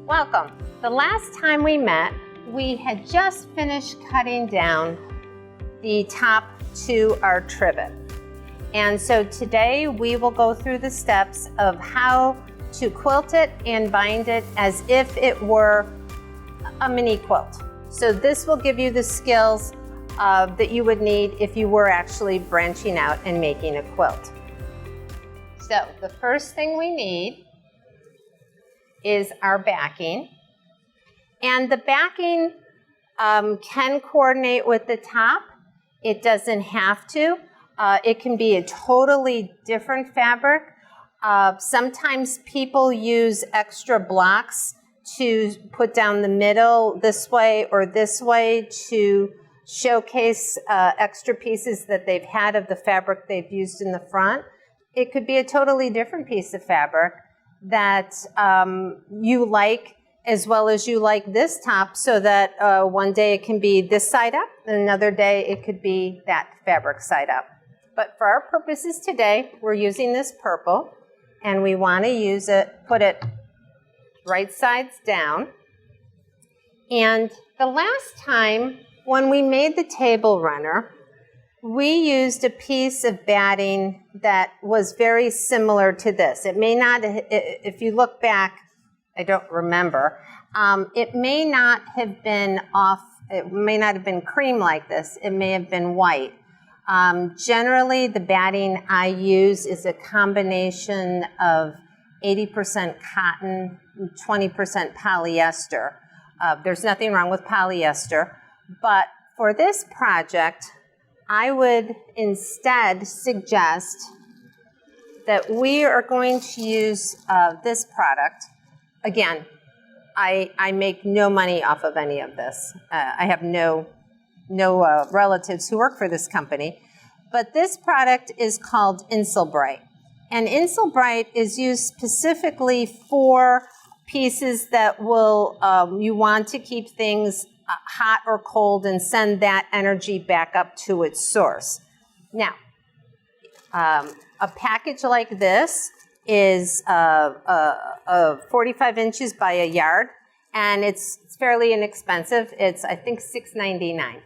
Welcome. The last time we met, we had just finished cutting down the top to our trivet. And so today we will go through the steps of how to quilt it and bind it as if it were a mini quilt. So this will give you the skills that you would need if you were actually branching out and making a quilt. So the first thing we need is our backing. And the backing can coordinate with the top. It doesn't have to. It can be a totally different fabric. Sometimes people use extra blocks to put down the middle this way or this way to showcase extra pieces that they've had of the fabric they've used in the front. It could be a totally different piece of fabric that you like, as well as you like this top, so that one day it can be this side up, and another day it could be that fabric side up. But for our purposes today, we're using this purple, and we want to use it, put it right sides down. And the last time when we made the table runner, we used a piece of batting that was very similar to this. It may not, if you look back, I don't remember, it may not have been it may not have been cream like this. It may have been white. Generally, the batting I use is a combination of 80% cotton, 20% polyester. There's nothing wrong with polyester, but for this project, I would instead suggest that we are going to use this product. Again, I make no money off of any of this. I have no relatives who work for this company. But this product is called Insulbright. And Insulbright is used specifically for pieces that will, you want to keep things hot or cold and send that energy back up to its source. Now, a package like this is 45 inches by a yard, and it's fairly inexpensive. It's, I think, $6.99.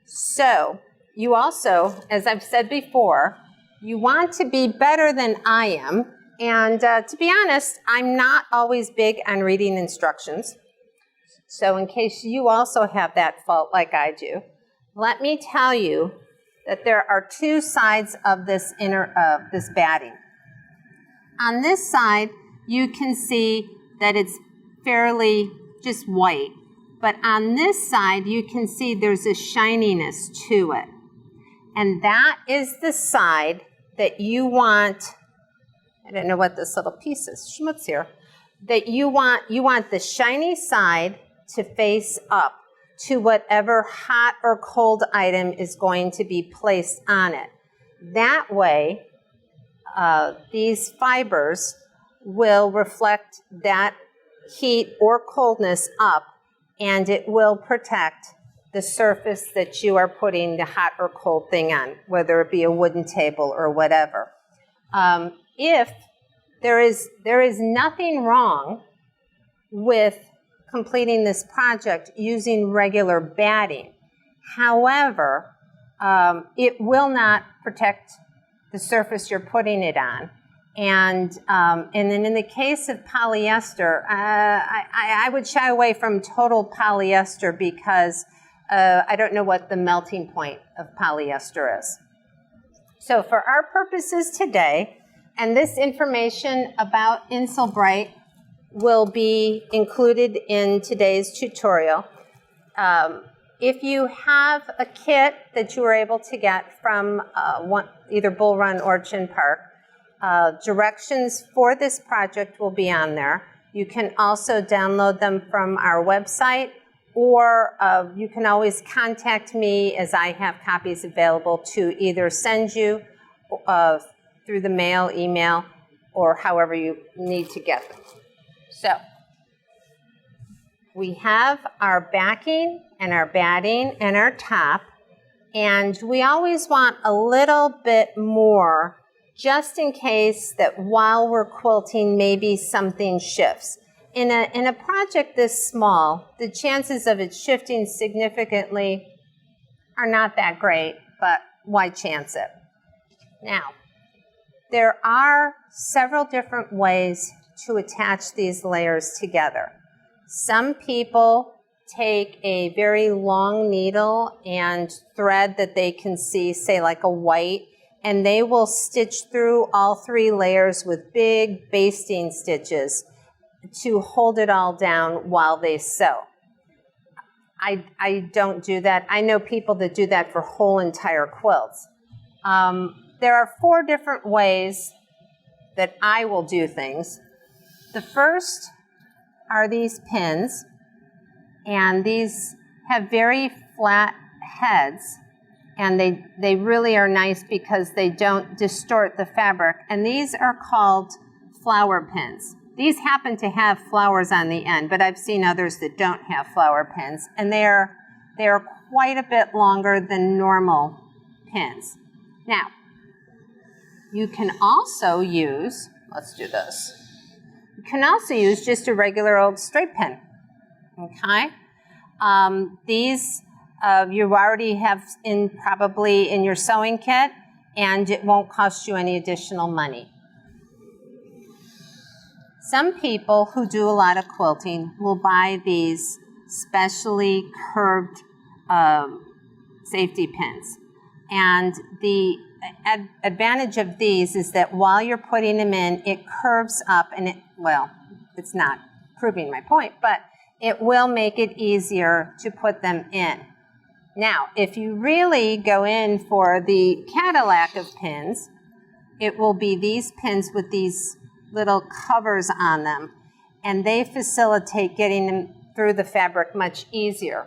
So you also, as I've said before, you want to be better than I am. And to be honest, I'm not always big on reading instructions. So in case you also have that fault like I do, let me tell you that there are two sides of this this batting. On this side, you can see that it's fairly just white. But on this side, you can see there's a shininess to it. And that is the side that you want, I don't know what this little piece is, schmutz here, that you want the shiny side to face up to whatever hot or cold item is going to be placed on it. That way, these fibers will reflect that heat or coldness up, and it will protect the surface that you are putting the hot or cold thing on, whether it be a wooden table or whatever. If there is nothing wrong with completing this project using regular batting. However, it will not protect the surface you're putting it on. And then in the case of polyester, I would shy away from total polyester because I don't know what the melting point of polyester is. So for our purposes today, and this information about Insulbright will be included in today's tutorial. If you have a kit that you were able to get from either Bull Run or Chin Park, directions for this project will be on there. You can also download them from our website, or you can always contact me, as I have copies available to either send you through the mail, email, or however you need to get them. So we have our backing and our batting and our top, and we always want a little bit more just in case that while we're quilting maybe something shifts. in a project this small, the chances of it shifting significantly are not that great, but why chance it? Now, there are several different ways to attach these layers together. Some people take a very long needle and thread that they can see, say like a white, and they will stitch through all 3 layers with big basting stitches to hold it all down while they sew. I don't do that. I know people that do that for whole entire quilts. There are 4 different ways that I will do things. The first are these pins, and these have very flat heads, and they really are nice because they don't distort the fabric, and these are called flower pins. These happen to have flowers on the end, but I've seen others that don't have flower pins, and they're quite a bit longer than normal pins. Now, you can also use, let's do this. You can also use just a regular old straight pin, okay? These you already have probably in your sewing kit, and it won't cost you any additional money. Some people who do a lot of quilting will buy these specially curved safety pins. And the advantage of these is that while you're putting them in, it curves up and it's not proving my point, but it will make it easier to put them in. Now, if you really go in for the Cadillac of pins, it will be these pins with these little covers on them, and they facilitate getting them through the fabric much easier.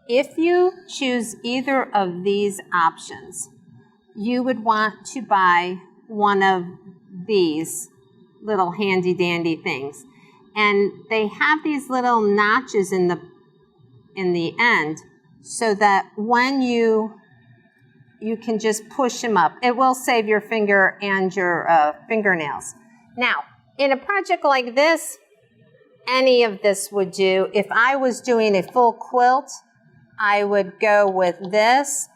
If you choose either of these options, you would want to buy one of these little handy dandy things. And they have these little notches in the end so that when you can just push them up. It will save your finger and your fingernails. Now, in a project like this, any of this would do. If I was doing a full quilt, I would go with this.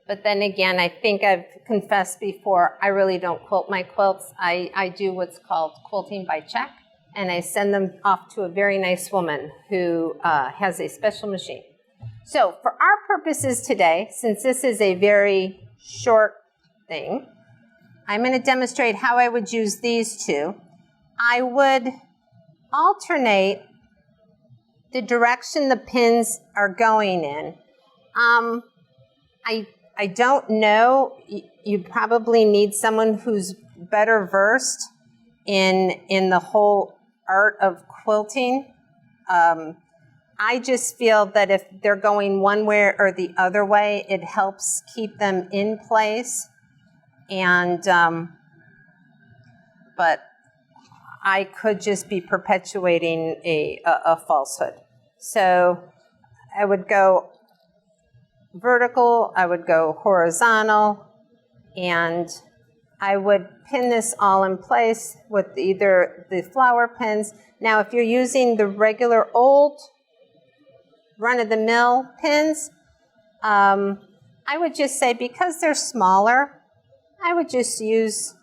But then again, I think I've confessed before, I really don't quilt my quilts. I do what's called quilting by check, and I send them off to a very nice woman who has a special machine. So for our purposes today, since this is a very short thing, I'm going to demonstrate how I would use these 2. I would alternate the direction the pins are going in. I don't know. You probably need someone who's better versed in the whole art of quilting. I just feel that if they're going one way or the other way, it helps keep them in place. And but I could just be perpetuating a falsehood. So I would go vertical, I would go horizontal, and I would pin this all in place with either the flower pins. Now, if you're using the regular old run-of-the-mill pins, I would just say because they're smaller, I would just use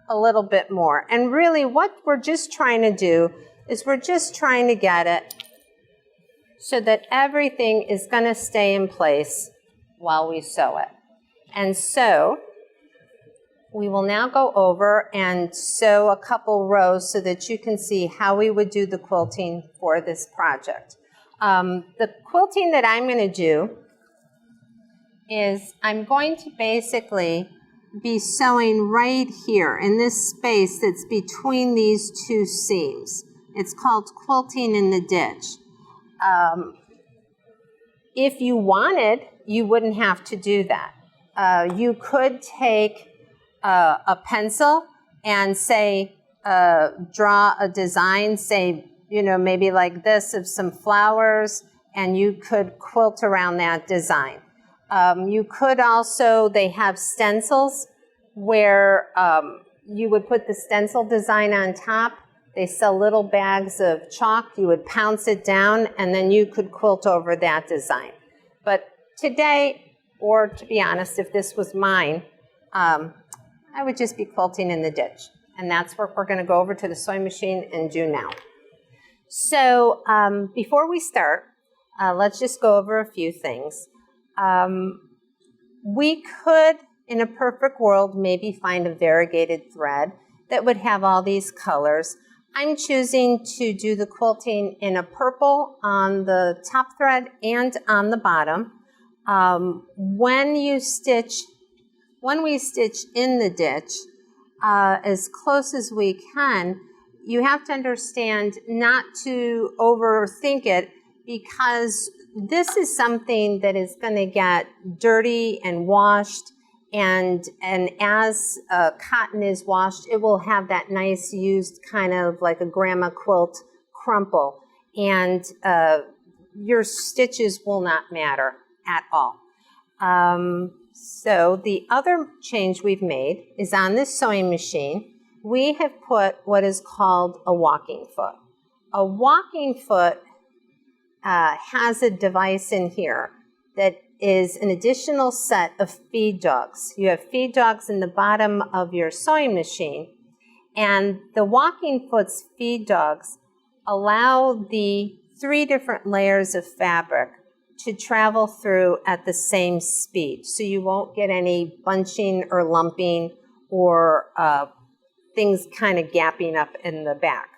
a little bit more. And really what we're just trying to do is we're just trying to get it so that everything is going to stay in place while we sew it. And so we will now go over and sew a couple rows so that you can see how we would do the quilting for this project. The quilting that I'm going to do is I'm going to basically be sewing right here in this space that's between these 2 seams. It's called quilting in the ditch. If you wanted, you wouldn't have to do that. You could take a pencil and say, draw a design, say, maybe like this of some flowers, and you could quilt around that design. You could also, they have stencils where you would put the stencil design on top, They sell little bags of chalk. You would pounce it down, and then you could quilt over that design. But today, or to be honest, if this was mine, I would just be quilting in the ditch. And that's what we're going to go over to the sewing machine and do now. So before we start, let's just go over a few things. We could, in a perfect world, maybe find a variegated thread that would have all these colors. I'm choosing to do the quilting in a purple on the top thread and on the bottom. When we stitch in the ditch, as close as we can, you have to understand not to overthink it, because this is something that is going to get dirty and washed, and as cotton is washed, it will have that nice used kind of like a grandma quilt crumple, and your stitches will not matter at all. So the other change we've made is on this sewing machine, we have put what is called a walking foot. A walking foot has a device in here that is an additional set of feed dogs. You have feed dogs in the bottom of your sewing machine, and the walking foot's feed dogs allow the 3 different layers of fabric to travel through at the same speed. So you won't get any bunching or lumping or things kind of gapping up in the back.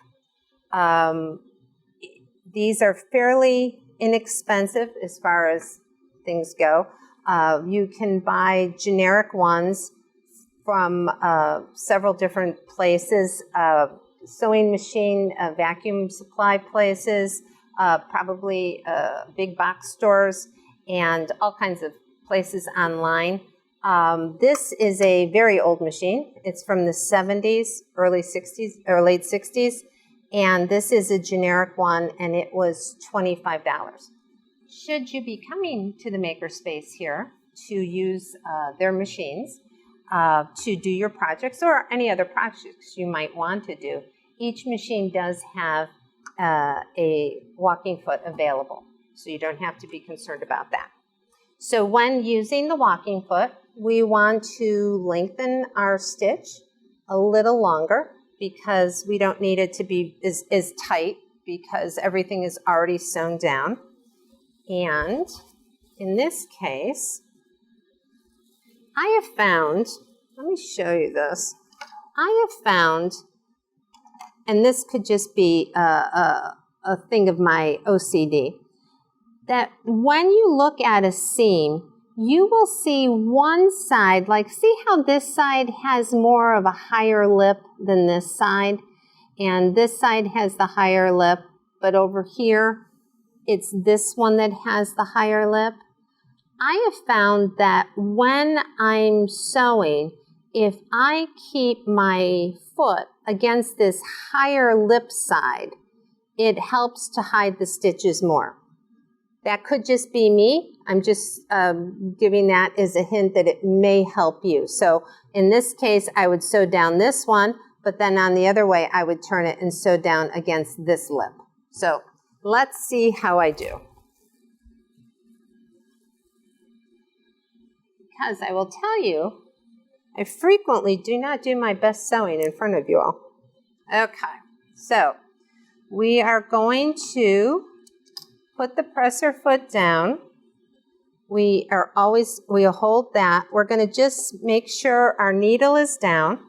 These are fairly inexpensive as far as things go. You can buy generic ones from several different places, sewing machine, vacuum supply places, probably big box stores, and all kinds of places online. This is a very old machine. It's from the 70s, early 60s, or late 60s, and this is a generic one, and it was $25. Should you be coming to the Makerspace here to use their machines to do your projects or any other projects you might want to do, each machine does have a walking foot available, so you don't have to be concerned about that. So when using the walking foot, we want to lengthen our stitch a little longer because we don't need it to be as tight because everything is already sewn down. And in this case, I have found, let me show you this. I have found, and this could just be a thing of my OCD, that when you look at a seam, you will see one side, like see how this side has more of a higher lip than this side, and this side has the higher lip, but over here, it's this one that has the higher lip. I have found that when I'm sewing, if I keep my foot against this higher lip side, it helps to hide the stitches more. That could just be me. I'm just giving that as a hint that it may help you. So in this case, I would sew down this one, but then on the other way, I would turn it and sew down against this lip. So let's see how I do. Because I will tell you, I frequently do not do my best sewing in front of you all. Okay, so we are going to put the presser foot down. We'll hold that. We're going to just make sure our needle is down.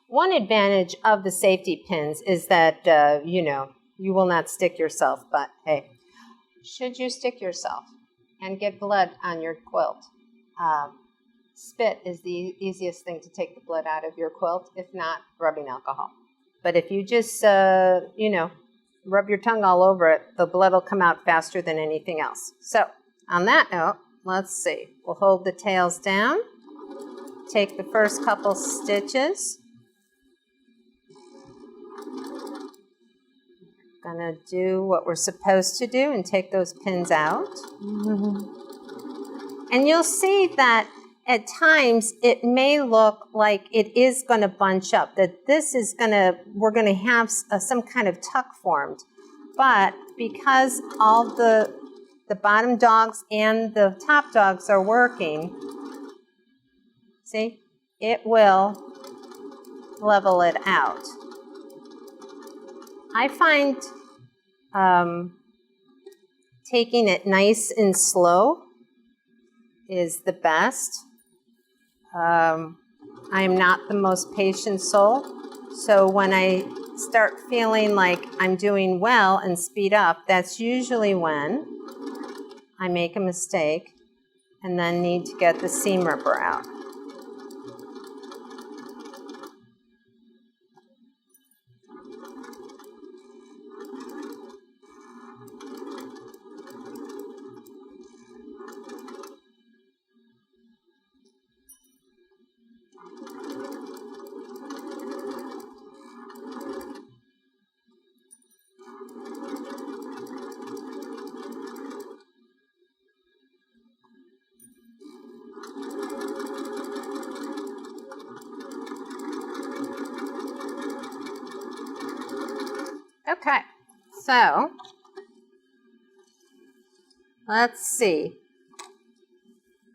One advantage of the safety pins is that, you will not stick yourself, but hey, should you stick yourself and get blood on your quilt, spit is the easiest thing to take the blood out of your quilt, if not rubbing alcohol. But if you just, rub your tongue all over it, the blood will come out faster than anything else. So on that note, let's see. We'll hold the tails down, take the first couple stitches. Gonna do what we're supposed to do and take those pins out. And you'll see that at times it may look like it is going to bunch up, that this is we're going to have some kind of tuck formed. But because all the bottom dogs and the top dogs are working, see, it will level it out. I find taking it nice and slow is the best. I am not the most patient soul, so when I start feeling like I'm doing well and speed up, that's usually when I make a mistake and then need to get the seam ripper out. Okay, so let's see.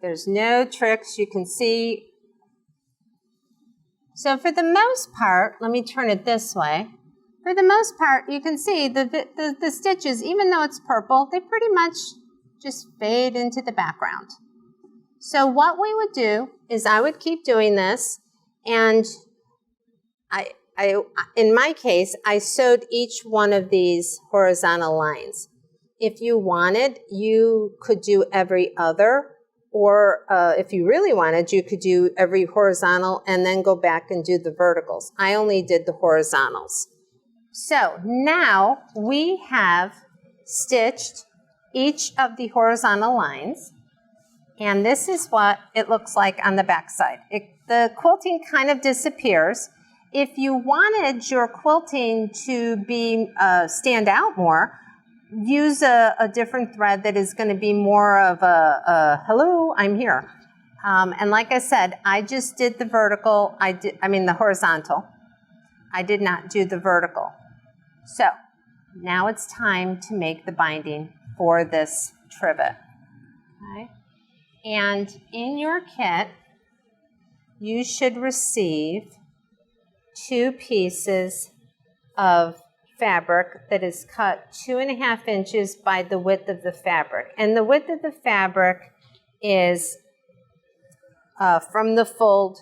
There's no tricks, you can see. So for the most part, let me turn it this way. For the most part, you can see the stitches, even though it's purple, they pretty much just fade into the background. So what we would do is I would keep doing this, and in my case, I sewed each one of these horizontal lines. If you wanted, you could do every other, or if you really wanted, you could do every horizontal and then go back and do the verticals. I only did the horizontals. So now we have stitched each of the horizontal lines, and this is what it looks like on the back side. The quilting kind of disappears. If you wanted your quilting to be stand out more, use a different thread that is going to be more of a hello, I'm here. And like I said, I just did the vertical. The horizontal. I did not do the vertical. So now it's time to make the binding for this trivet. Okay. And in your kit, you should receive 2 pieces of fabric that is cut 2.5 inches by the width of the fabric. And the width of the fabric is from the fold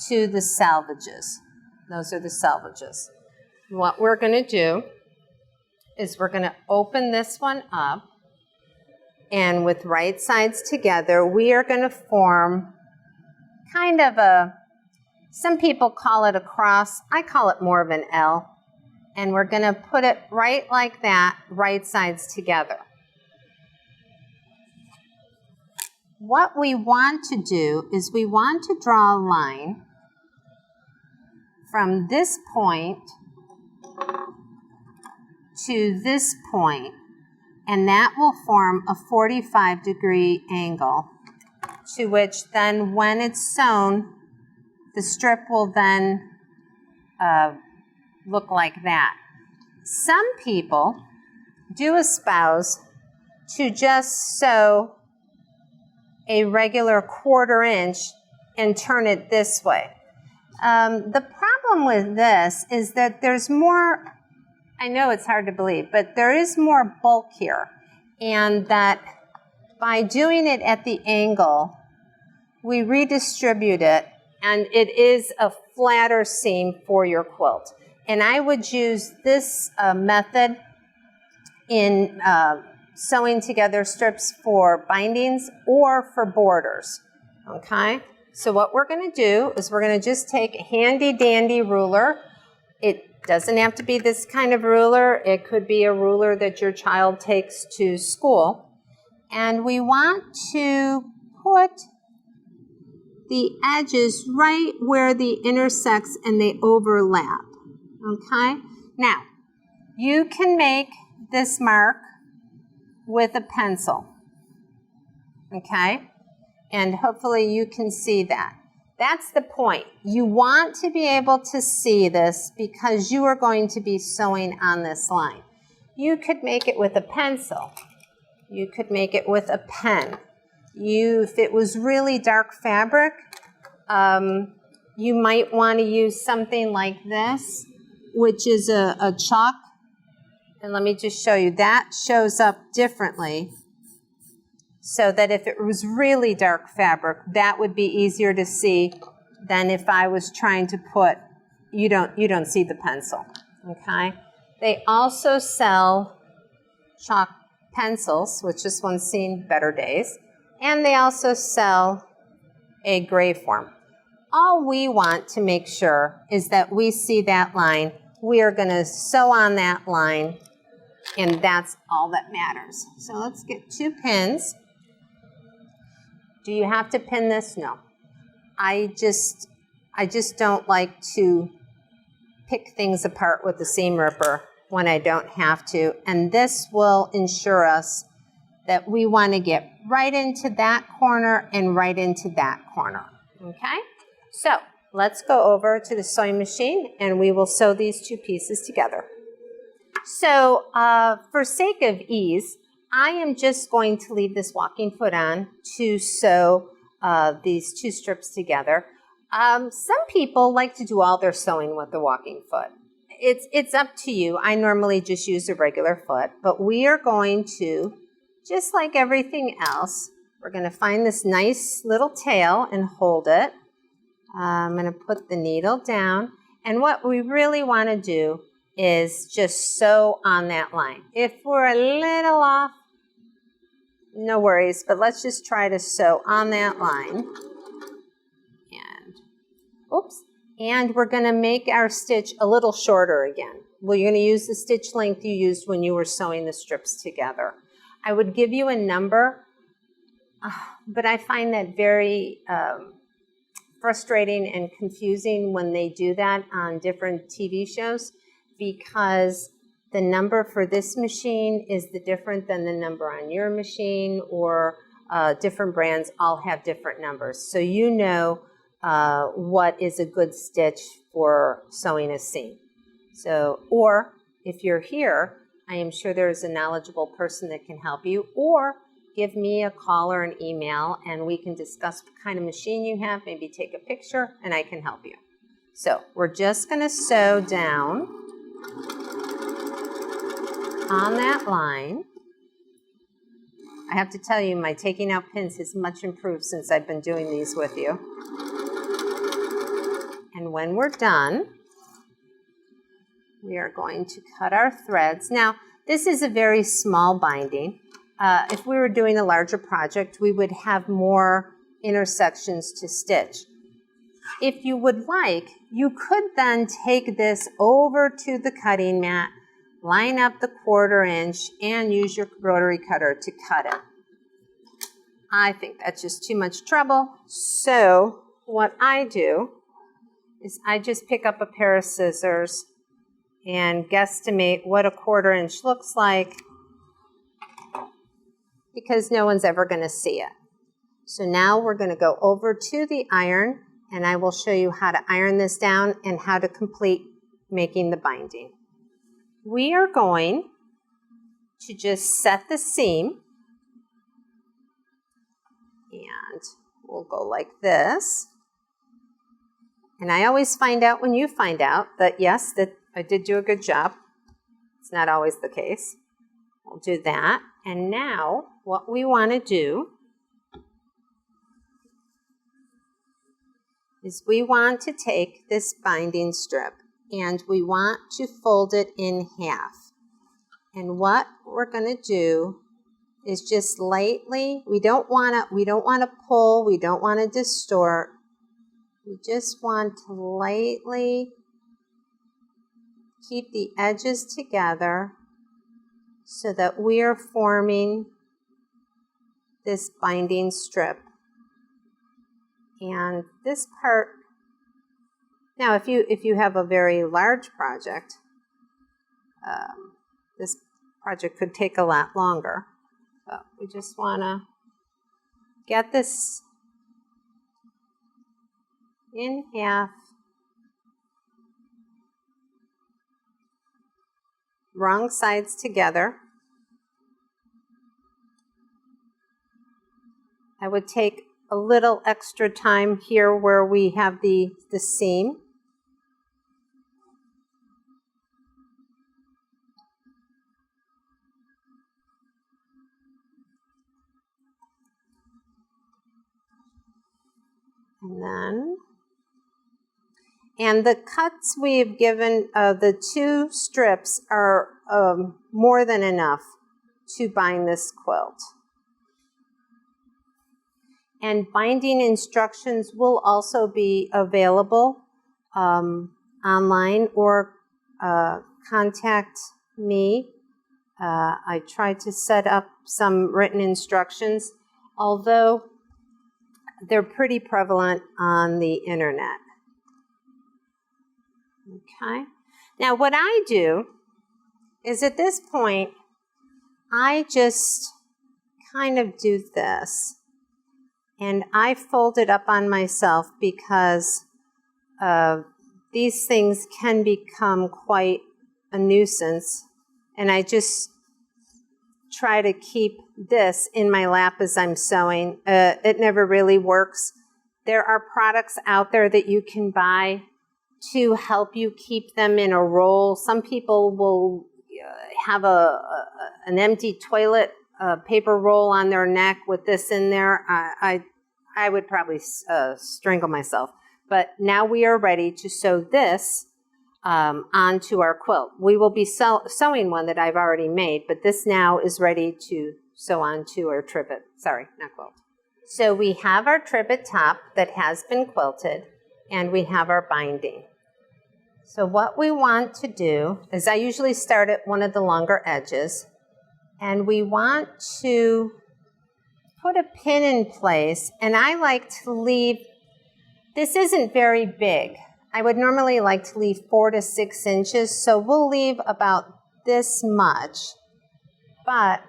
to the salvages. Those are the salvages. What we're going to do is we're going to open this one up, and with right sides together, we are going to form kind of some people call it a cross. I call it more of an L. And we're going to put it right like that, right sides together. What we want to do is we want to draw a line from this point to this point, and that will form a 45-degree angle, to which then when it's sewn, the strip will then look like that. Some people do espouse to just sew a regular 1/4 inch and turn it this way. The problem with this is that there's more, I know it's hard to believe, but there is more bulk here, and that by doing it at the angle, we redistribute it, and it is a flatter seam for your quilt. And I would use this method in sewing together strips for bindings or for borders, okay? So what we're going to do is we're going to just take a handy-dandy ruler. It doesn't have to be this kind of ruler. It could be a ruler that your child takes to school. And we want to put the edges right where they intersects and they overlap. Okay, now you can make this mark with a pencil, okay, And hopefully you can see that. That's the point. You want to be able to see this because you are going to be sewing on this line. You could make it with a pencil. You could make it with a pen. If it was really dark fabric, you might want to use something like this, which is a chalk. And let me just show you. That shows up differently, so that if it was really dark fabric, that would be easier to see than if I was trying to put, you don't see the pencil, okay? They also sell chalk pencils, which this one's seen better days, and they also sell a gray form. All we want to make sure is that we see that line. We are gonna sew on that line, and that's all that matters. So let's get 2 pins. Do you have to pin this? No. I just don't like to pick things apart with the seam ripper when I don't have to. And this will ensure us that we want to get right into that corner and right into that corner. Okay? So let's go over to the sewing machine and we will sew these 2 pieces together. So for sake of ease, I am just going to leave this walking foot on to sew these 2 strips together. Some people like to do all their sewing with the walking foot. It's up to you. I normally just use a regular foot, but we are going to, just like everything else, we're going to find this nice little tail and hold it. I'm going to put the needle down, and what we really want to do is just sew on that line. If we're a little off, no worries, but let's just try to sew on that line. And we're going to make our stitch a little shorter again. Well, you're going to use the stitch length you used when you were sewing the strips together. I would give you a number, but I find that very frustrating and confusing when they do that on different TV shows, because the number for this machine is different than the number on your machine, or different brands all have different numbers. So you know what is a good stitch for sewing a seam. So, or if you're here, I am sure there is a knowledgeable person that can help you, or give me a call or an email and we can discuss what kind of machine you have, maybe take a picture and I can help you. So we're just going to sew down on that line. I have to tell you, my taking out pins has much improved since I've been doing these with you. And when we're done, we are going to cut our threads. Now, this is a very small binding. If we were doing a larger project, we would have more intersections to stitch. If you would like, you could then take this over to the cutting mat, line up the 1/4 inch, and use your rotary cutter to cut it. I think that's just too much trouble. So what I do is I just pick up a pair of scissors and guesstimate what a 1/4 inch looks like, because no one's ever going to see it. So now we're going to go over to the iron, and I will show you how to iron this down and how to complete making the binding. We are going to just set the seam, and we'll go like this. And I always find out when you find out that yes, that I did do a good job. It's not always the case. We'll do that. And now what we want to do is we want to take this binding strip and we want to fold it in half. And what we're going to do is just lightly, we don't want to pull, we don't want to distort. We just want to lightly keep the edges together so that we are forming this binding strip. And this part, now if you have a very large project, this project could take a lot longer. But we just want to get this in half, wrong sides together. I would take a little extra time here where we have the seam. And the cuts we've given, the 2 strips are more than enough to bind this quilt. And binding instructions will also be available online, or contact me. I tried to set up some written instructions, although they're pretty prevalent on the internet. Okay. Now what I do is, at this point, I just kind of do this. And I fold it up on myself because these things can become quite a nuisance. And I just try to keep this in my lap as I'm sewing. It never really works. There are products out there that you can buy to help you keep them in a roll. Some people will have an empty toilet paper roll on their neck with this in there. I would probably strangle myself. But now we are ready to sew this onto our quilt. We will be sewing one that I've already made, but this now is ready to sew onto our trivet. Sorry, not quilt. So we have our trivet top that has been quilted, and we have our binding. So what we want to do is, I usually start at one of the longer edges, and we want to put a pin in place, and I like to leave, this isn't very big. I would normally like to leave 4 to 6 inches, so we'll leave about this much. But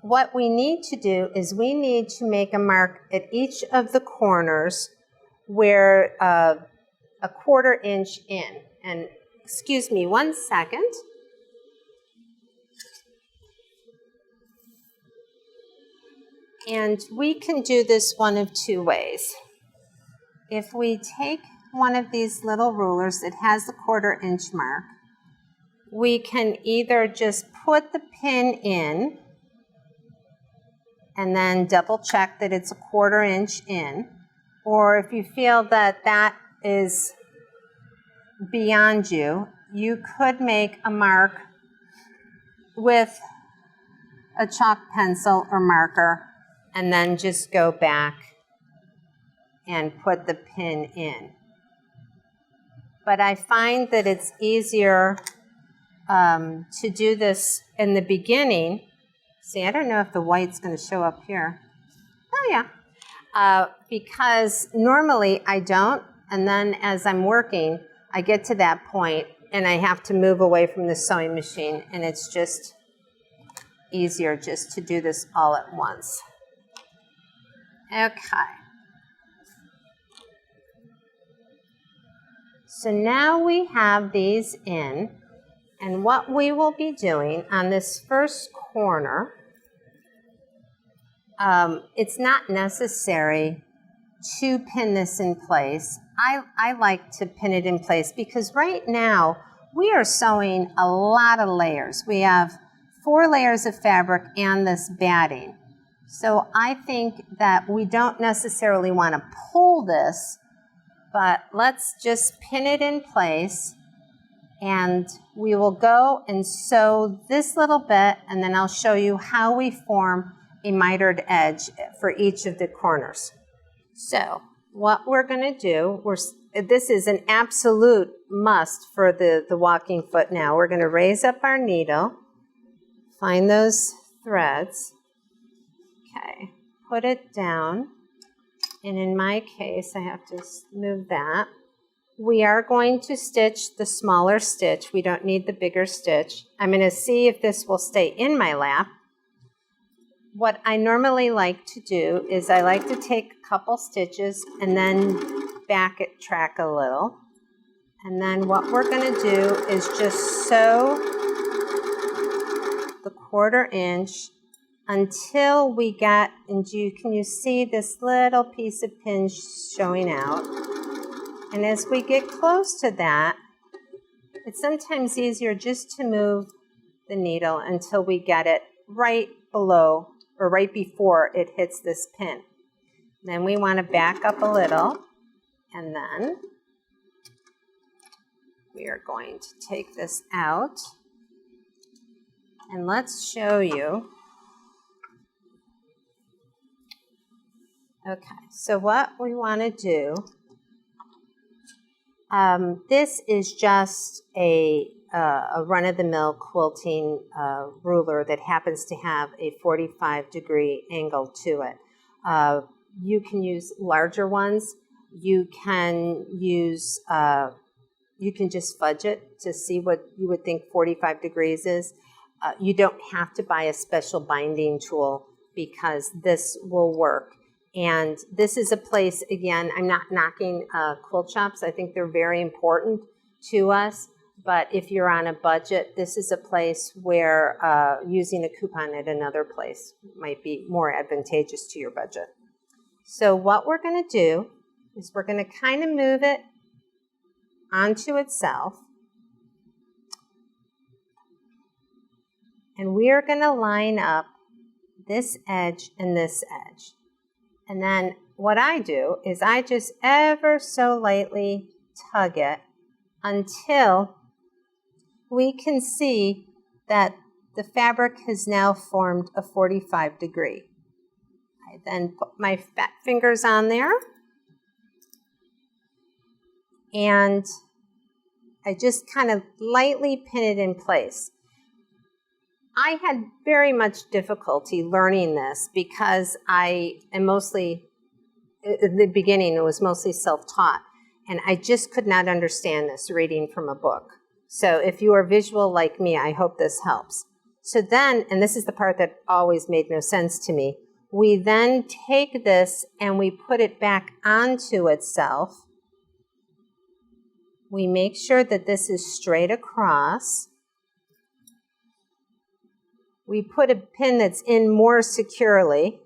what we need to do is we need to make a mark at each of the corners where a 1/4 inch in. And excuse me 1 second. And we can do this one of 2 ways. If we take one of these little rulers that has the 1/4 inch mark, we can either just put the pin in and then double check that it's a 1/4 inch in, or if you feel that that is beyond you, you could make a mark with a chalk pencil or marker and then just go back and put the pin in. But I find that it's easier to do this in the beginning. See, I don't know if the white's going to show up here. Oh, yeah. Because normally I don't, and then as I'm working, I get to that point and I have to move away from the sewing machine, and it's just easier just to do this all at once. Okay. So now we have these in, and what we will be doing on this first corner, it's not necessary to pin this in place. I like to pin it in place because right now we are sewing a lot of layers. We have 4 layers of fabric and this batting. So I think that we don't necessarily want to pull this, but let's just pin it in place, and we will go and sew this little bit, and then I'll show you how we form a mitered edge for each of the corners. So what we're going to do, this is an absolute must for the walking foot now. We're going to raise up our needle, find those threads, okay, put it down, and in my case, I have to move that. We are going to stitch the smaller stitch. We don't need the bigger stitch. I'm going to see if this will stay in my lap. What I normally like to do is I like to take a couple stitches and then backtrack a little. And then what we're going to do is just sew the 1/4 inch until we get, and can you see this little piece of pin showing out? And as we get close to that, it's sometimes easier just to move the needle until we get it right below or right before it hits this pin. Then we want to back up a little, and then we are going to take this out, and let's show you. Okay, so what we want to do, this is just a run-of-the-mill quilting ruler that happens to have a 45-degree angle to it. You can use larger ones. You can use, you can just fudge it to see what you would think 45 degrees is. You don't have to buy a special binding tool because this will work. And this is a place, again, I'm not knocking quilt shops. I think they're very important to us. But if you're on a budget, this is a place where using a coupon at another place might be more advantageous to your budget. So what we're going to do is we're going to kind of move it onto itself. And we are going to line up this edge and this edge. And then what I do is I just ever so lightly tug it until we can see that the fabric has now formed a 45 degree. I then put my fat fingers on there and I just kind of lightly pin it in place. I had very much difficulty learning this because I am mostly, in the beginning, it was mostly self-taught, and I just could not understand this reading from a book. So if you are visual like me, I hope this helps. So then, and this is the part that always made no sense to me, we then take this and we put it back onto itself. We make sure that this is straight across. We put a pin that's in more securely,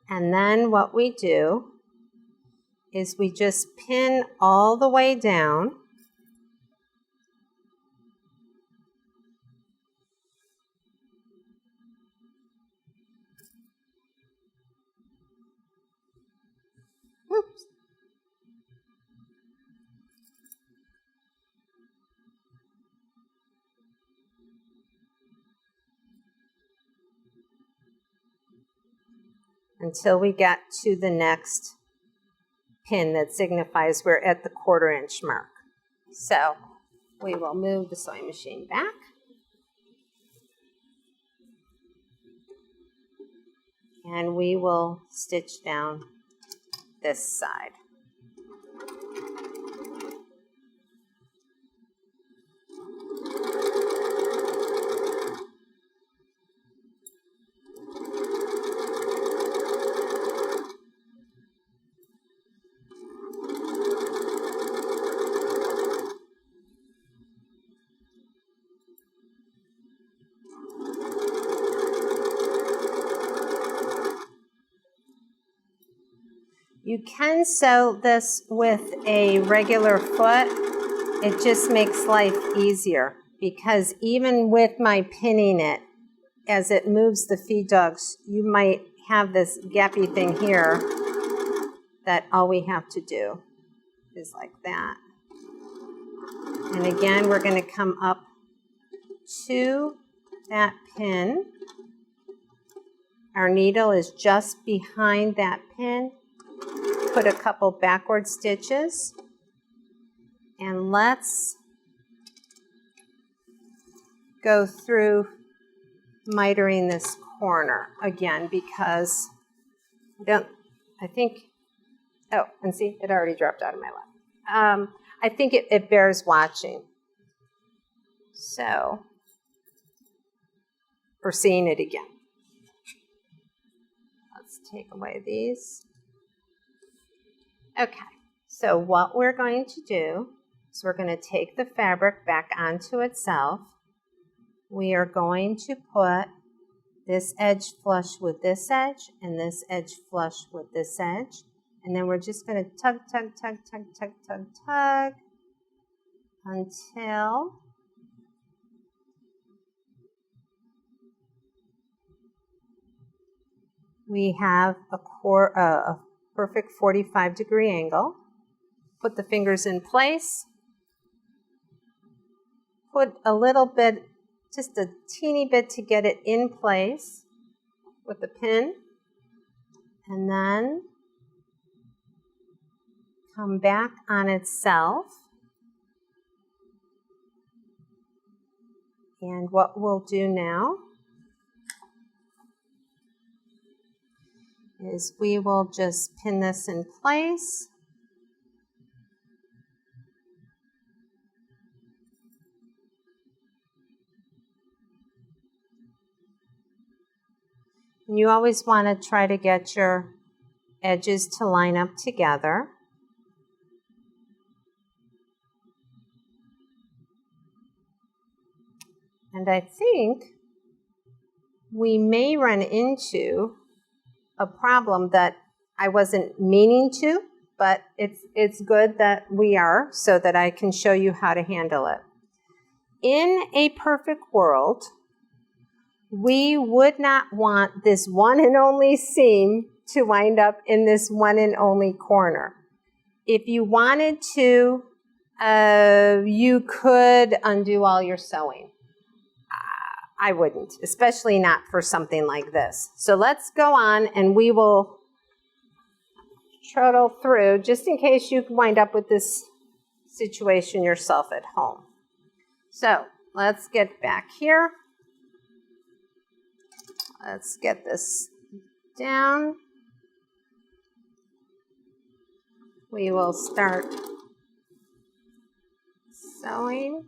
and then what we do is we just pin all the way down. Oops. Until we get to the next pin that signifies we're at the 1/4 inch mark. So we will move the sewing machine back. And we will stitch down this side. You can sew this with a regular foot. It just makes life easier because even with my pinning it, as it moves the feed dogs, you might have this gappy thing here that all we have to do is like that. And again, we're going to come up to that pin. Our needle is just behind that pin. Put a couple backward stitches, and let's go through mitering this corner again because I think, oh, and see, it already dropped out of my lap. I think it bears watching. So, or seeing it again. Let's take away these. Okay, So what we're going to do is we're going to take the fabric back onto itself. We are going to put this edge flush with this edge and this edge flush with this edge. And then we're just going to tug, tug, tug, tug, tug, tug, tug until we have a perfect 45-degree angle. Put the fingers in place. Put a little bit, just a teeny bit to get it in place with the pin. And then come back on itself. And what we'll do now is we will just pin this in place. And you always want to try to get your edges to line up together. And I think we may run into a problem that I wasn't meaning to, but it's good that we are so that I can show you how to handle it. In a perfect world, we would not want this one and only seam to wind up in this one and only corner. If you wanted to, you could undo all your sewing. I wouldn't, especially not for something like this. So let's go on and we will trundle through just in case you wind up with this situation yourself at home. So let's get back here. Let's get this down. We will start sewing.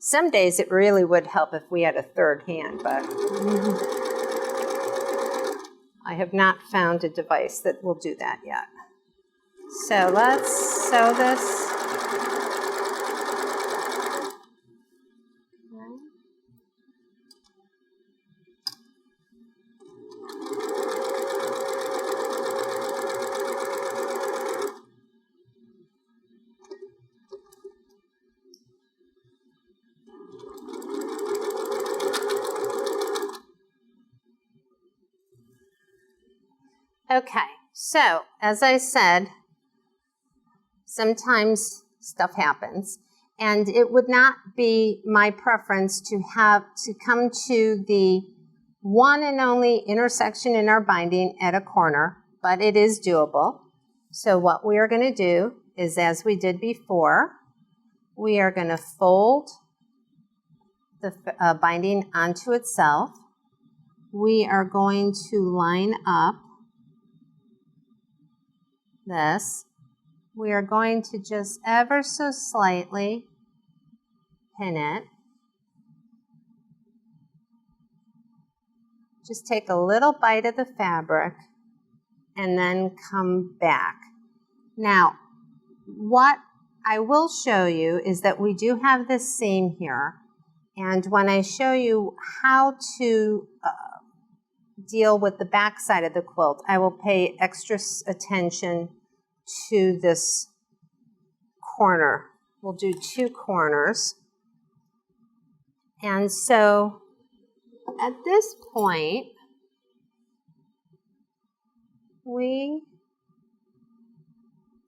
Some days it really would help if we had a third hand, but I have not found a device that will do that yet. So let's sew this. Okay, so as I said, sometimes stuff happens, and it would not be my preference to have to come to the one and only intersection in our binding at a corner, but it is doable. So what we are going to do is, as we did before, we are going to fold the binding onto itself. We are going to line up this. We are going to just ever so slightly pin it. Just take a little bite of the fabric and then come back. Now, what I will show you is that we do have this seam here, and when I show you how to deal with the back side of the quilt, I will pay extra attention to this corner. We'll do two corners. And so at this point,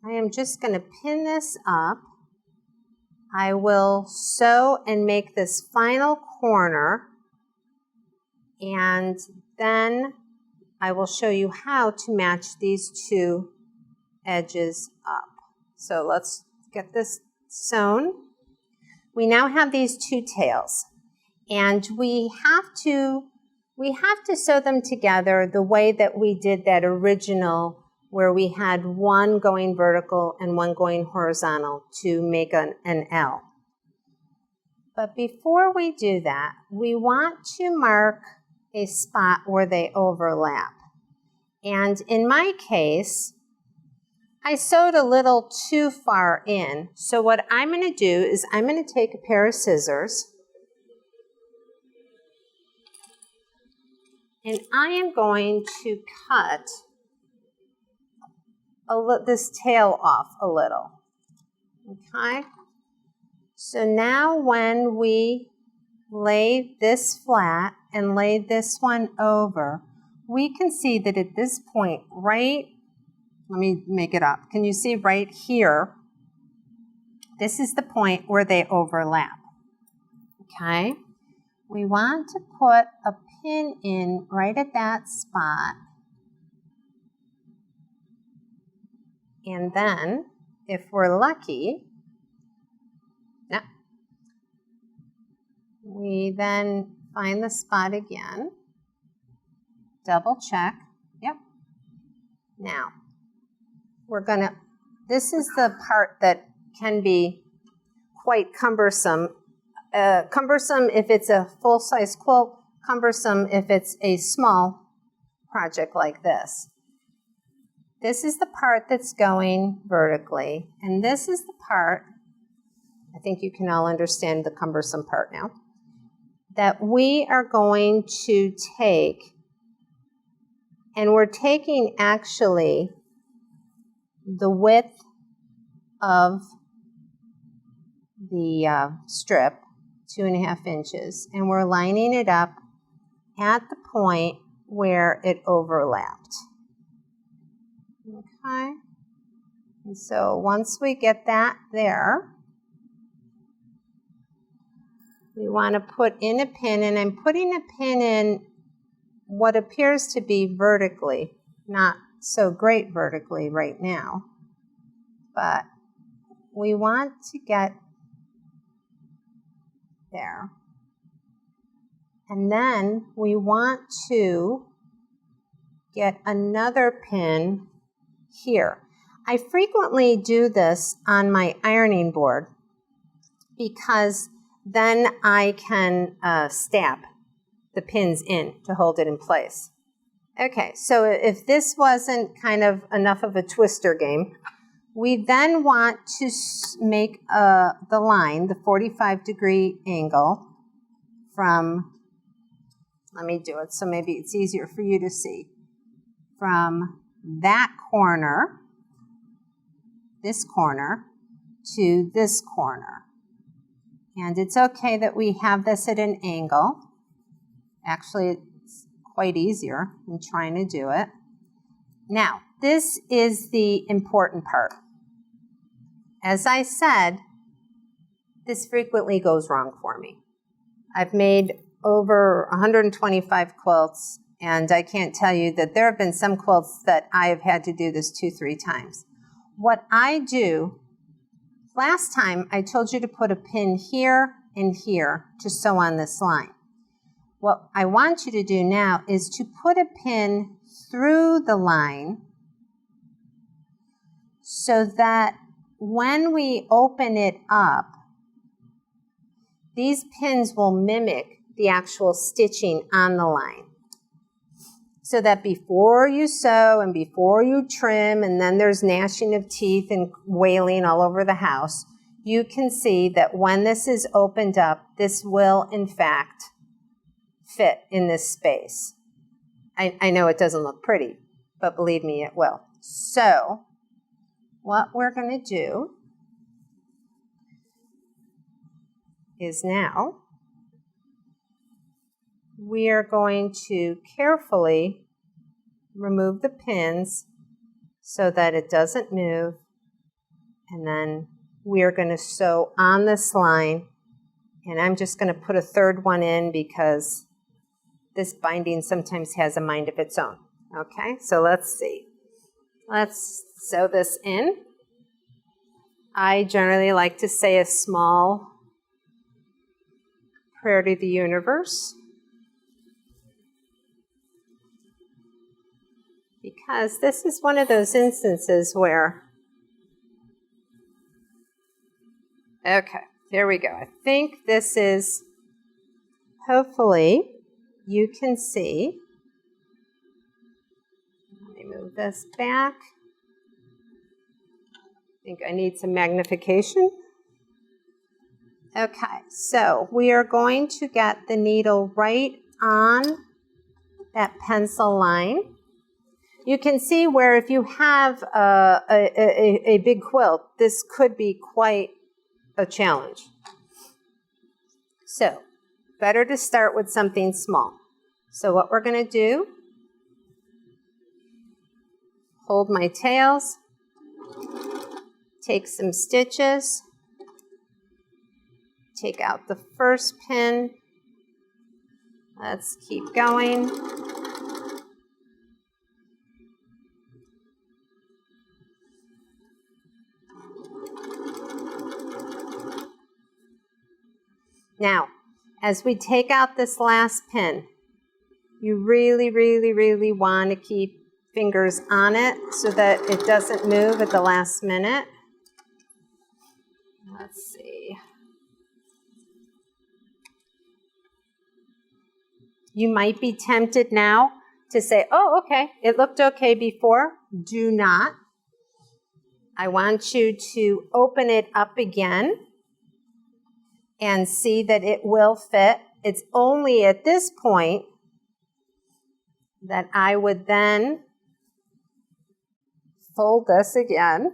I am just going to pin this up. I will sew and make this final corner, and then I will show you how to match these two edges up. So let's get this sewn. We now have these two tails, and we have to sew them together the way that we did that original, where we had one going vertical and one going horizontal to make an L. But before we do that, we want to mark a spot where they overlap. And in my case, I sewed a little too far in. So what I'm going to do is I'm going to take a pair of scissors and I am going to cut this tail off a little. Okay? So now when we lay this flat and lay this one over, we can see that at this point, right, let me make it up. Can you see right here? This is the point where they overlap. Okay? We want to put a pin in right at that spot. And then, if we're lucky, we then find the spot again, double check, yep. Now, this is the part that can be quite cumbersome. Cumbersome if it's a full-size quilt, cumbersome if it's a small project like this. This is the part that's going vertically, and this is the part, I think you can all understand the cumbersome part now, that we are going to take, and we're taking actually the width of the strip, 2.5 inches, and we're lining it up at the point where it overlapped. Okay, and so once we get that there, we want to put in a pin, and I'm putting a pin in what appears to be vertically, not so great vertically right now, but we want to get there. And then we want to get another pin here. I frequently do this on my ironing board because then I can stab the pins in to hold it in place. Okay, so if this wasn't kind of enough of a twister game, we then want to make the line, the 45-degree angle from, let me do it so maybe it's easier for you to see, from that corner, this corner, to this corner. And it's okay that we have this at an angle. Actually, it's quite easier than trying to do it. Now, this is the important part. As I said, this frequently goes wrong for me. I've made over 125 quilts, and I can't tell you that there have been some quilts that I have had to do this 2-3 times. What I do, last time I told you to put a pin here and here to sew on this line. What I want you to do now is to put a pin through the line so that when we open it up, these pins will mimic the actual stitching on the line. So that before you sew and before you trim, and then there's gnashing of teeth and wailing all over the house, you can see that when this is opened up, this will in fact fit in this space. I know it doesn't look pretty, but believe me, it will. So what we're going to do is now we are going to carefully remove the pins so that it doesn't move, and then we are going to sew on this line, and I'm just going to put a third one in because this binding sometimes has a mind of its own. Okay, so let's see. Let's sew this in. I generally like to say a small prayer to the universe, because this is one of those instances where, okay, there we go. I think this is, hopefully you can see, let me this back. I think I need some magnification. Okay, so we are going to get the needle right on that pencil line. You can see where if you have a big quilt, this could be quite a challenge. So, better to start with something small. So what we're going to do, hold my tails, take some stitches, take out the first pin. Let's keep going. Now, as we take out this last pin, you really, really, really want to keep fingers on it so that it doesn't move at the last minute. Let's see. You might be tempted now to say, oh, okay, it looked okay before. Do not. I want you to open it up again and see that it will fit. It's only at this point that I would then fold this again.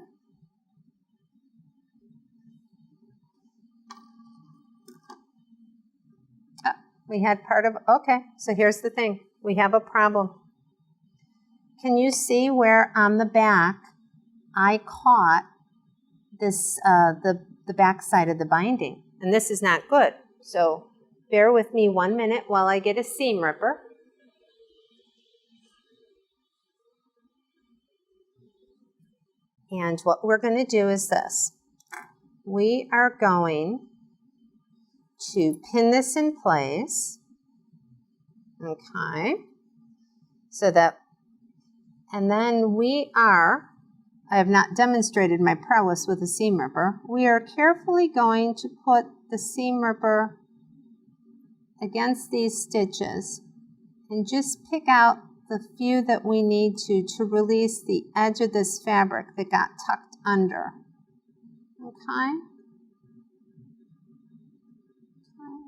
We had part of, okay, so here's the thing. We have a problem. Can you see where on the back I caught this, the back side of the binding? And this is not good. So bear with me 1 minute while I get a seam ripper. And what we're going to do is this. We are going to pin this in place, okay, so that, and then I have not demonstrated my prowess with a seam ripper. We are carefully going to put the seam ripper against these stitches and just pick out the few that we need to release the edge of this fabric that got tucked under, okay?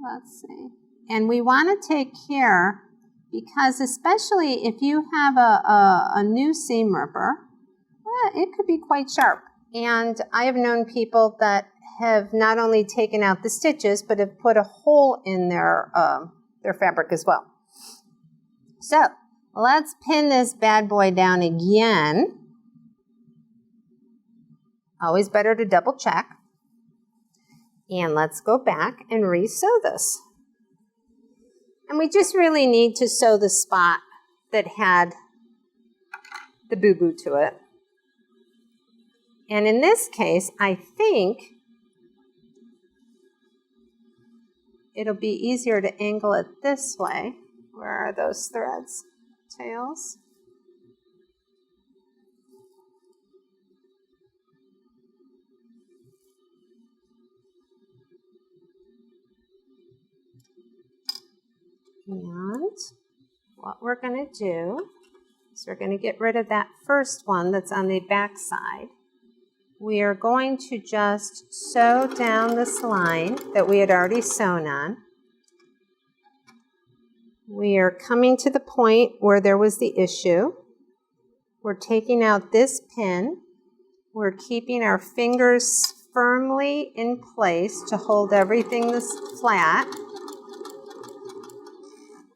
Let's see. And we want to take care, because especially if you have a new seam ripper, it could be quite sharp. And I have known people that have not only taken out the stitches, but have put a hole in their fabric as well. So let's pin this bad boy down again. Always better to double check. And let's go back and re-sew this. And we just really need to sew the spot that had the boo-boo to it. And in this case, I think it'll be easier to angle it this way. Where are those threads? Tails. And what we're going to do is we're going to get rid of that first one that's on the back side. We are going to just sew down this line that we had already sewn on. We are coming to the point where there was the issue. We're taking out this pin. We're keeping our fingers firmly in place to hold everything this flat.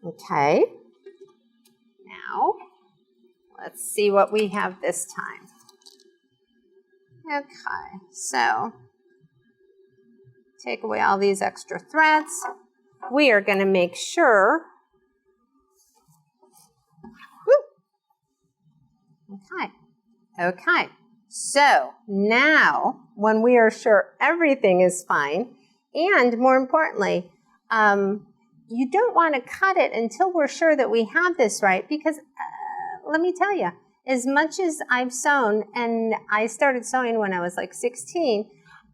Okay, now let's see what we have this time. Okay, so take away all these extra threads. We are going to make sure. Okay, so now when we are sure everything is fine, and more importantly, you don't want to cut it until we're sure that we have this right, because let me tell you, as much as I've sewn, and I started sewing when I was like 16,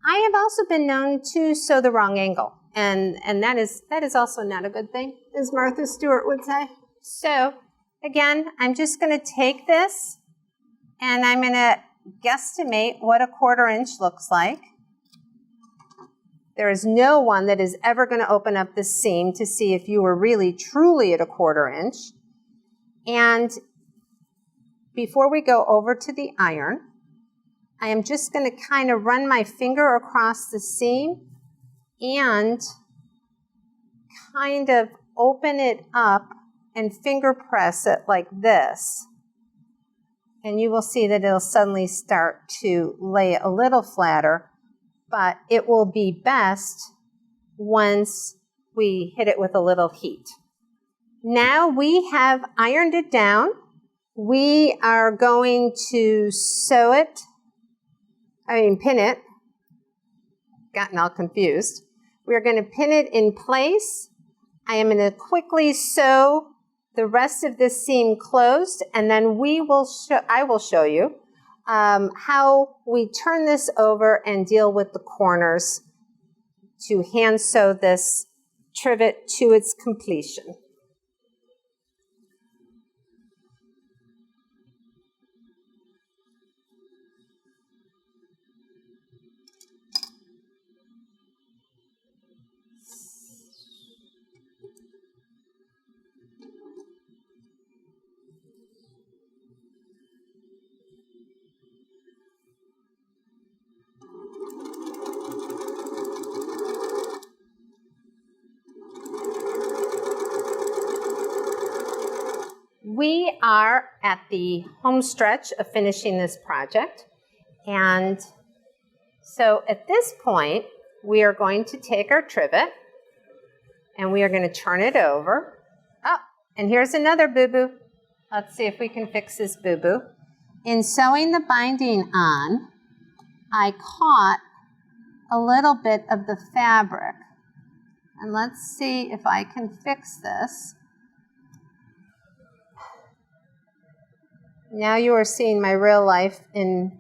I have also been known to sew the wrong angle, and that is also not a good thing, as Martha Stewart would say. So again, I'm just going to take this And I'm going to guesstimate what a 1/4 inch looks like. There is no one that is ever going to open up the seam to see if you were really truly at a 1/4 inch. And before we go over to the iron, I am just going to kind of run my finger across the seam and kind of open it up and finger press it like this. And you will see that it'll suddenly start to lay a little flatter, but it will be best once we hit it with a little heat. Now we have ironed it down. We are going to pin it. Gotten all confused. We're going to pin it in place. I am going to quickly sew the rest of this seam closed, and then I will show you how we turn this over and deal with the corners to hand sew this trivet to its completion. We are at the home stretch of finishing this project, and so at this point we are going to take our trivet and we are going to turn it over. Oh, and here's another boo-boo. Let's see if we can fix this boo-boo. In sewing the binding on, I caught a little bit of the fabric, and let's see if I can fix this. Now you are seeing my real life in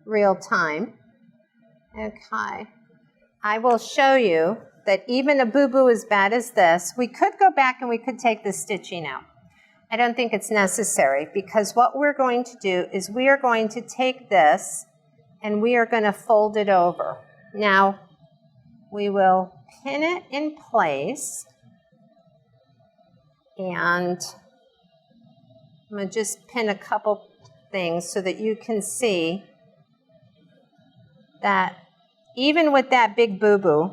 real time. Okay. I will show you that even a boo-boo as bad as this, we could go back and we could take the stitching out. I don't think it's necessary, because what we're going to do is we are going to take this and we are going to fold it over. Now, we will pin it in place, and I'm going to just pin a couple things so that you can see that even with that big boo-boo,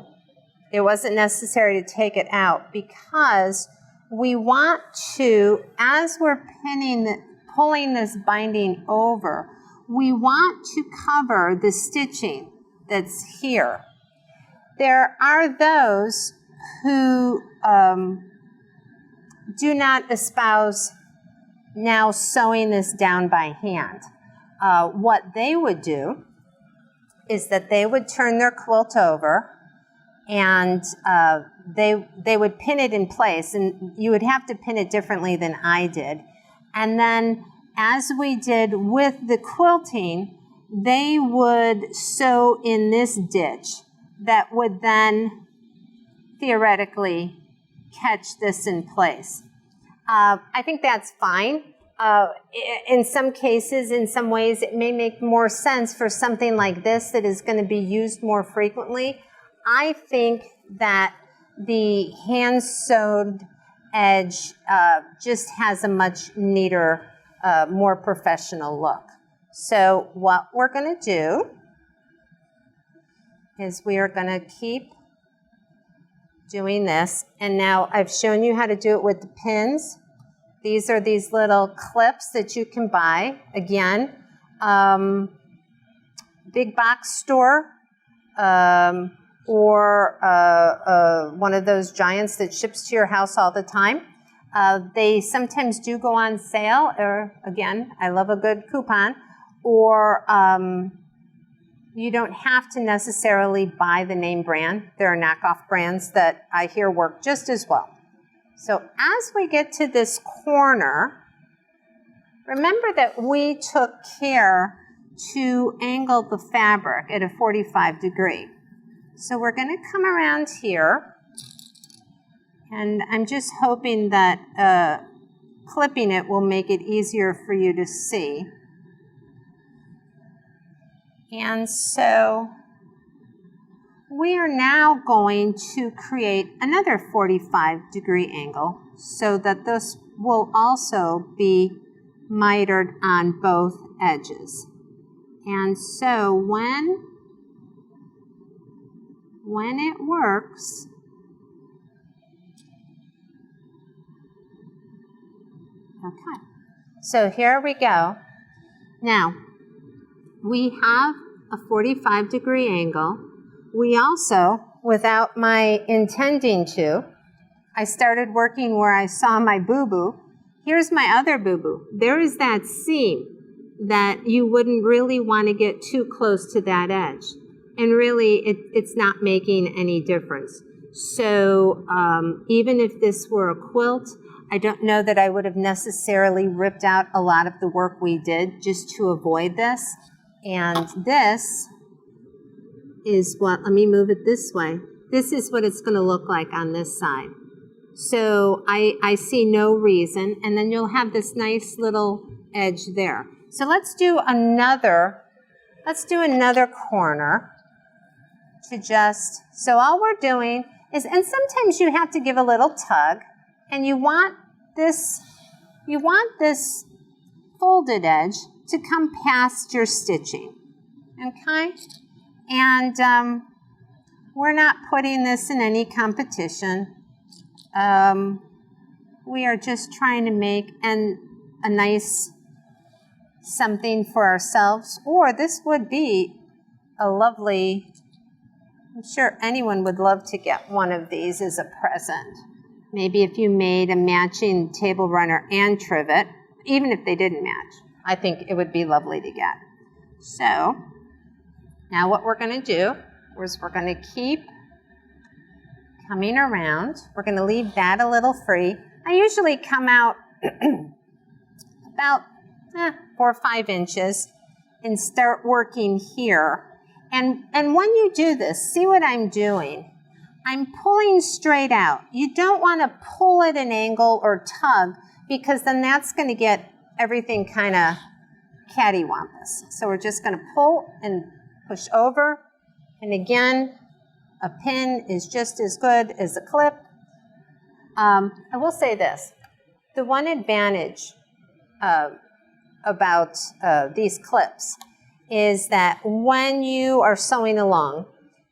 it wasn't necessary to take it out, because we want to, as we're pulling this binding over, we want to cover the stitching that's here. There are those who do not espouse now sewing this down by hand. What they would do is that they would turn their quilt over and they would pin it in place, and you would have to pin it differently than I did. And then, as we did with the quilting, they would sew in this ditch that would then theoretically catch this in place. I think that's fine. In some cases, in some ways, it may make more sense for something like this that is going to be used more frequently. I think that the hand-sewed edge just has a much neater, more professional look. So what we're going to do is we are going to keep doing this. And now I've shown you how to do it with the pins. These are these little clips that you can buy. Again, big box store, or one of those giants that ships to your house all the time. They sometimes do go on sale, or again, I love a good coupon, or you don't have to necessarily buy the name brand. There are knockoff brands that I hear work just as well. So as we get to this corner, remember that we took care to angle the fabric at a 45 degree. So we're going to come around here, and I'm just hoping that clipping it will make it easier for you to see. And so we are now going to create another 45-degree angle so that this will also be mitered on both edges. And so when it works, okay, so here we go. Now, we have a 45-degree angle. We also, without my intending to, I started working where I saw my boo-boo. Here's my other boo-boo. There is that seam that you wouldn't really want to get too close to that edge. And really, it's not making any difference. So even if this were a quilt, I don't know that I would have necessarily ripped out a lot of the work we did just to avoid this. And this is what, let me move it this way. This is what it's going to look like on this side. So I see no reason, and then you'll have this nice little edge there. So let's do another corner to just, so all we're doing is, and sometimes you have to give a little tug, and you want this folded edge to come past your stitching, okay? And we're not putting this in any competition. We are just trying to make a nice something for ourselves, or this would be a lovely, I'm sure anyone would love to get one of these as a present. Maybe if you made a matching table runner and trivet, even if they didn't match, I think it would be lovely to get. So now what we're going to do is we're going to keep coming around. We're going to leave that a little free. I usually come out about 4 or 5 inches and start working here. And when you do this, see what I'm doing. I'm pulling straight out. You don't want to pull at an angle or tug, because then that's going to get everything kind of cattywampus. So we're just going to pull and push over. And again, a pin is just as good as a clip. I will say this. The one advantage about these clips is that when you are sewing along,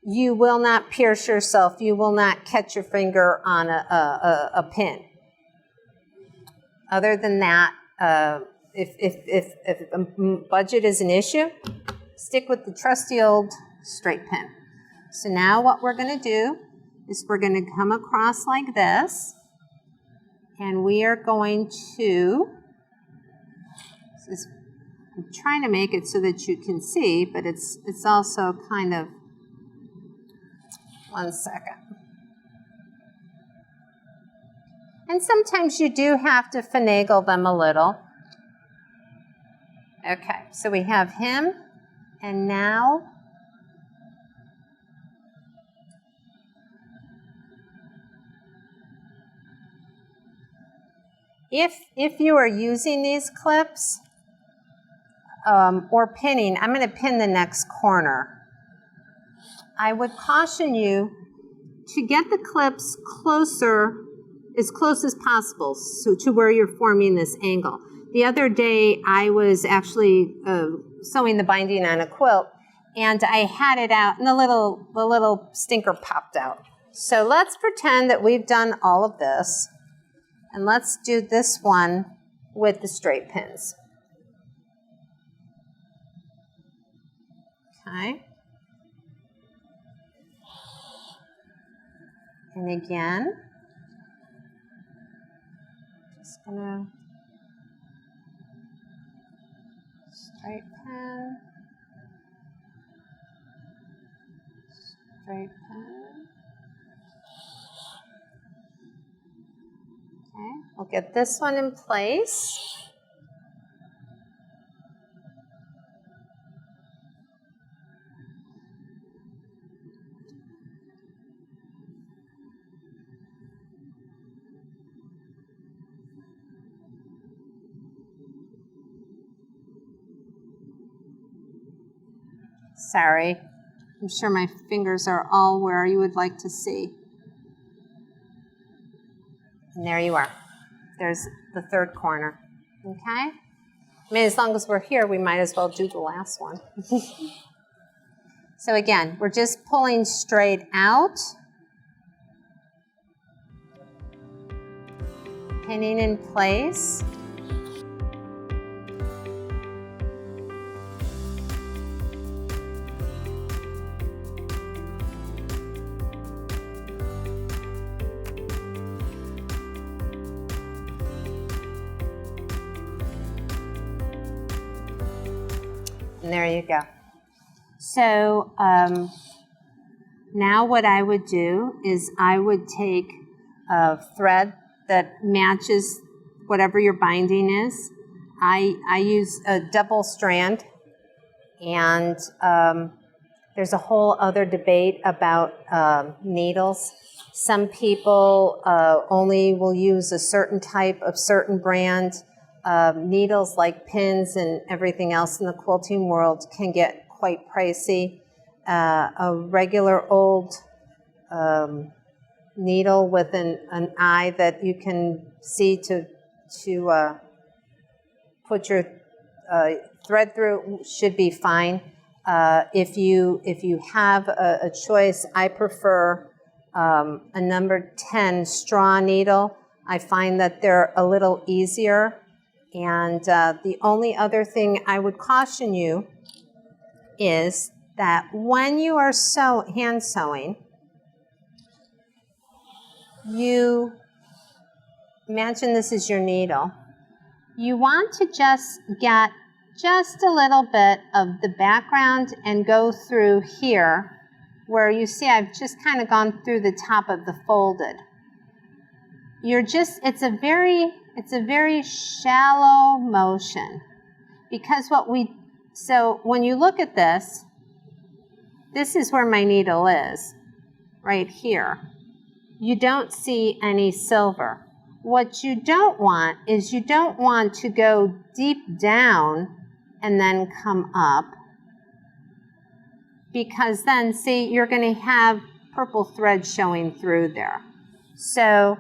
you will not pierce yourself. You will not catch your finger on a pin. Other than that, if budget is an issue, stick with the trusty old straight pin. So now what we're going to do is we're going to come across like this, and we are going to, I'm trying to make it so that you can see, but it's also kind of, one second. And sometimes you do have to finagle them a little. Okay, so we have him, and now if you are using these clips or pinning, I'm going to pin the next corner. I would caution you to get the clips closer, as close as possible, so to where you're forming this angle. The other day, I was actually sewing the binding on a quilt, and I had it out, and the little stinker popped out. So let's pretend that we've done all of this, and let's do this one with the straight pins. Okay. And again, just gonna straight pin, straight pin. Okay, we'll get this one in place. Sorry, I'm sure my fingers are all where you would like to see. And there you are. There's the third corner, okay? I mean, as long as we're here, we might as well do the last one. So again, we're just pulling straight out, pinning in place. And there you go. So now what I would do is I would take a thread that matches whatever your binding is. I use a double strand, and there's a whole other debate about needles. Some people only will use a certain type of certain brand. Needles like pins and everything else in the quilting world can get quite pricey. A regular old needle with an eye that you can see to put your thread through should be fine. If you have a choice, I prefer a number 10 straw needle. I find that they're a little easier. And the only other thing I would caution you is that when you are hand sewing, you imagine this is your needle. You want to just get just a little bit of the background and go through here where you see I've just kind of gone through the top of the folded. It's a very shallow motion, because so when you look at this is where my needle is, right here. You don't see any silver. What you don't want is you don't want to go deep down and then come up, because then, see, you're going to have purple thread showing through there. So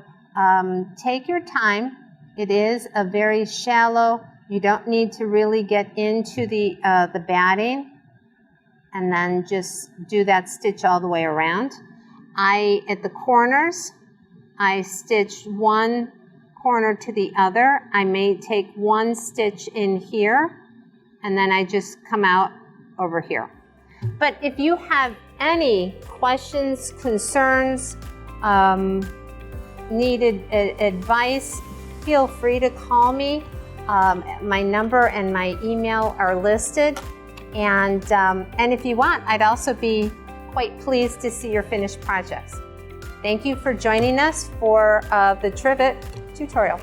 take your time. It is a very shallow. You don't need to really get into the batting, and then just do that stitch all the way around. At the corners, I stitch one corner to the other. I may take one stitch in here, and then I just come out over here. But if you have any questions, concerns, needed advice, feel free to call me. My number and my email are listed. And if you want, I'd also be quite pleased to see your finished projects. Thank you for joining us for the Trivet tutorial.